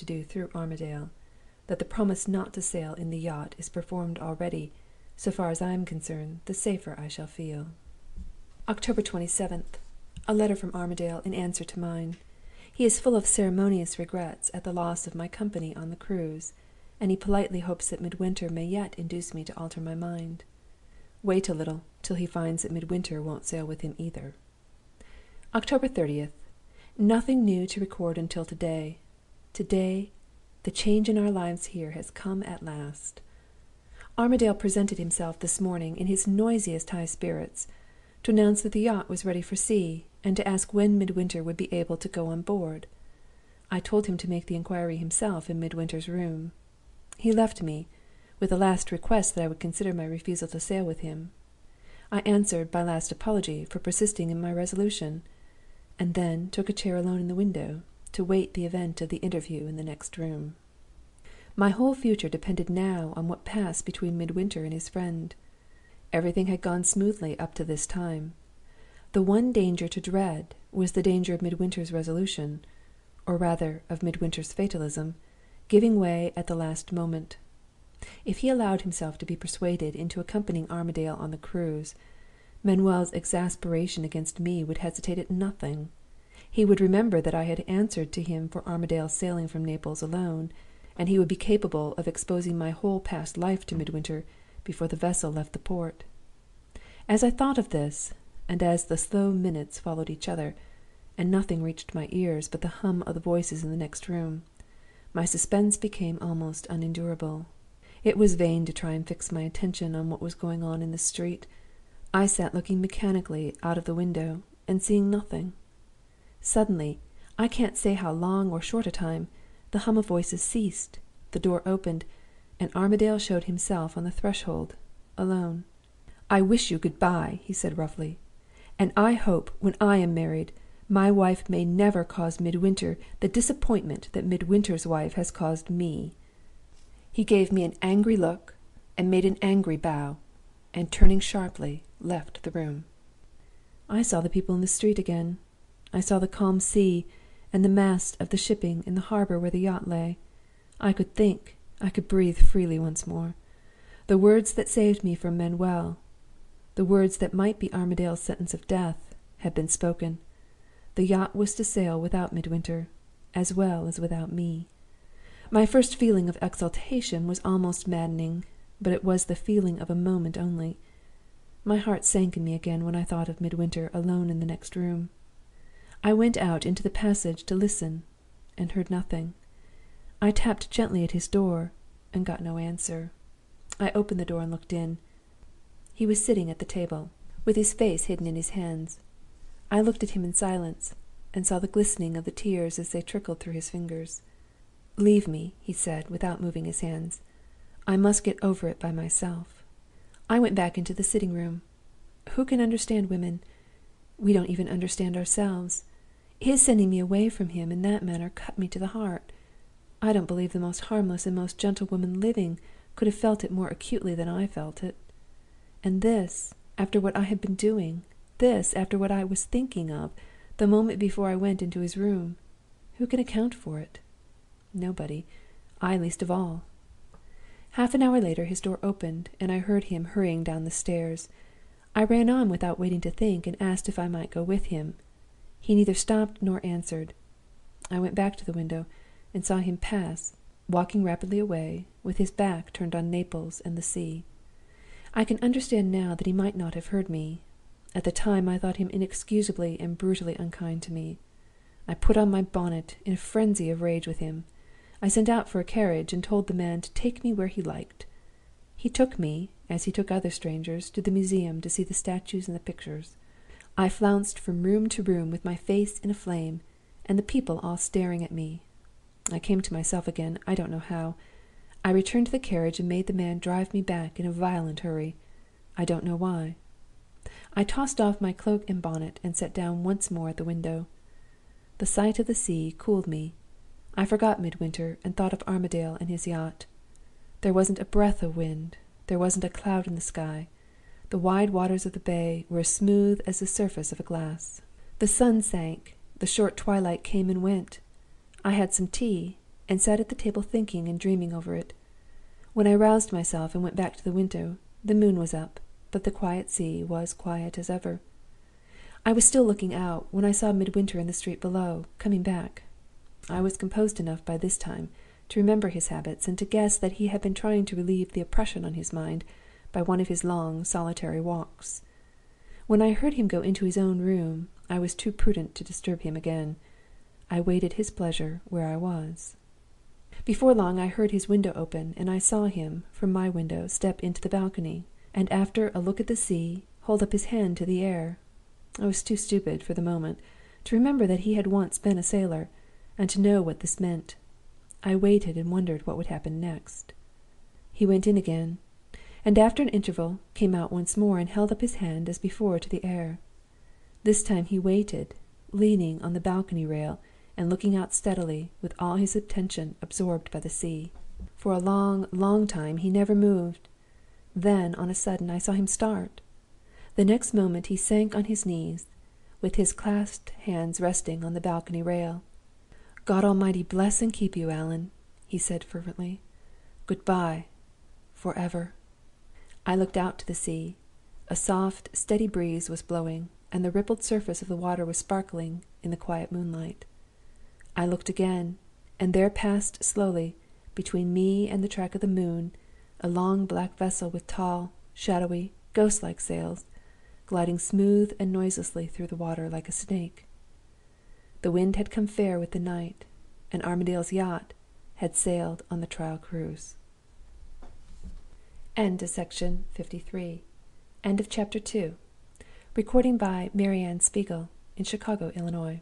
to do through Armadale, that the promise not to sail in the yacht is performed already, so far as I am concerned, the safer I shall feel. October 27th. A letter from Armadale in answer to mine. He is full of ceremonious regrets at the loss of my company on the cruise, and he politely hopes that Midwinter may yet induce me to alter my mind. Wait a little, till he finds that Midwinter won't sail with him either. October 30th. Nothing new to record until today. Today, the change in our lives here has come at last. Armadale presented himself this morning in his noisiest high spirits, to announce that the yacht was ready for sea, and to ask when Midwinter would be able to go on board. I told him to make the inquiry himself in Midwinter's room. He left me, with a last request that I would consider my refusal to sail with him. I answered by last apology for persisting in my resolution, and then took a chair alone in the window, to wait the event of the interview in the next room. My whole future depended now on what passed between Midwinter and his friend. Everything had gone smoothly up to this time. The one danger to dread was the danger of Midwinter's resolution, or rather of Midwinter's fatalism, giving way at the last moment. If he allowed himself to be persuaded into accompanying Armadale on the cruise, Manuel's exasperation against me would hesitate at nothing. He would remember that I had answered to him for Armadale's sailing from Naples alone, and he would be capable of exposing my whole past life to Midwinter before the vessel left the port. As I thought of this, and as the slow minutes followed each other, and nothing reached my ears but the hum of the voices in the next room, my suspense became almost unendurable. It was vain to try and fix my attention on what was going on in the street. I sat looking mechanically out of the window, and seeing nothing. Suddenly, I can't say how long or short a time, the hum of voices ceased, the door opened, and Armadale showed himself on the threshold, alone. "I wish you good-by," he said, roughly. "And I hope, when I am married, my wife may never cause Midwinter the disappointment that Midwinter's wife has caused me." He gave me an angry look, and made an angry bow, and, turning sharply, left the room. I saw the people in the street again. I saw the calm sea, and the masts of the shipping in the harbor where the yacht lay. I could think, I could breathe freely once more. The words that saved me from Manuel, the words that might be Armadale's sentence of death, had been spoken. The yacht was to sail without Midwinter, as well as without me. My first feeling of exultation was almost maddening, but it was the feeling of a moment only. My heart sank in me again when I thought of Midwinter alone in the next room. I went out into the passage to listen, and heard nothing. I tapped gently at his door, and got no answer. I opened the door and looked in. He was sitting at the table, with his face hidden in his hands. I looked at him in silence, and saw the glistening of the tears as they trickled through his fingers. "Leave me," he said, without moving his hands. "I must get over it by myself." I went back into the sitting room. Who can understand women? We don't even understand ourselves. His sending me away from him in that manner cut me to the heart. I don't believe the most harmless and most gentle woman living could have felt it more acutely than I felt it. And this, after what I had been doing, this, after what I was thinking of, the moment before I went into his room. Who can account for it? Nobody. I least of all. Half an hour later his door opened, and I heard him hurrying down the stairs. I ran on without waiting to think, and asked if I might go with him. He neither stopped nor answered. I went back to the window, and saw him pass, walking rapidly away, with his back turned on Naples and the sea. I can understand now that he might not have heard me. At the time I thought him inexcusably and brutally unkind to me. I put on my bonnet, in a frenzy of rage with him. I sent out for a carriage, and told the man to take me where he liked. He took me, as he took other strangers, to the museum to see the statues and the pictures. I flounced from room to room with my face in a flame, and the people all staring at me. I came to myself again, I don't know how. I returned to the carriage and made the man drive me back in a violent hurry. I don't know why. I tossed off my cloak and bonnet, and sat down once more at the window. The sight of the sea cooled me. I forgot Midwinter, and thought of Armadale and his yacht. There wasn't a breath of wind. There wasn't a cloud in the sky. The wide waters of the bay were as smooth as the surface of a glass. The sun sank. The short twilight came and went. I had some tea, and sat at the table thinking and dreaming over it. When I roused myself and went back to the window, the moon was up, but the quiet sea was quiet as ever. I was still looking out, when I saw Midwinter in the street below, coming back. I was composed enough by this time to remember his habits, and to guess that he had been trying to relieve the oppression on his mind by one of his long solitary walks. When I heard him go into his own room, I was too prudent to disturb him again. I waited his pleasure where I was. Before long I heard his window open, and I saw him, from my window, step into the balcony, and after a look at the sea, hold up his hand to the air. I was too stupid, for the moment, to remember that he had once been a sailor, and to know what this meant. I waited and wondered what would happen next. He went in again, and after an interval came out once more and held up his hand as before to the air. This time he waited, leaning on the balcony rail and looking out steadily, with all his attention absorbed by the sea. For a long, long time he never moved. Then, on a sudden, I saw him start. The next moment he sank on his knees, with his clasped hands resting on the balcony rail. "God Almighty bless and keep you, Allan," he said, fervently. "Good-bye, forever." I looked out to the sea. A soft, steady breeze was blowing, and the rippled surface of the water was sparkling in the quiet moonlight. I looked again, and there passed slowly, between me and the track of the moon, a long black vessel with tall, shadowy, ghost-like sails, gliding smooth and noiselessly through the water like a snake. The wind had come fair with the night, and Armadale's yacht had sailed on the trial cruise. End of section 53. End of chapter 2. Recording by Marianne Spiegel in Chicago, Illinois.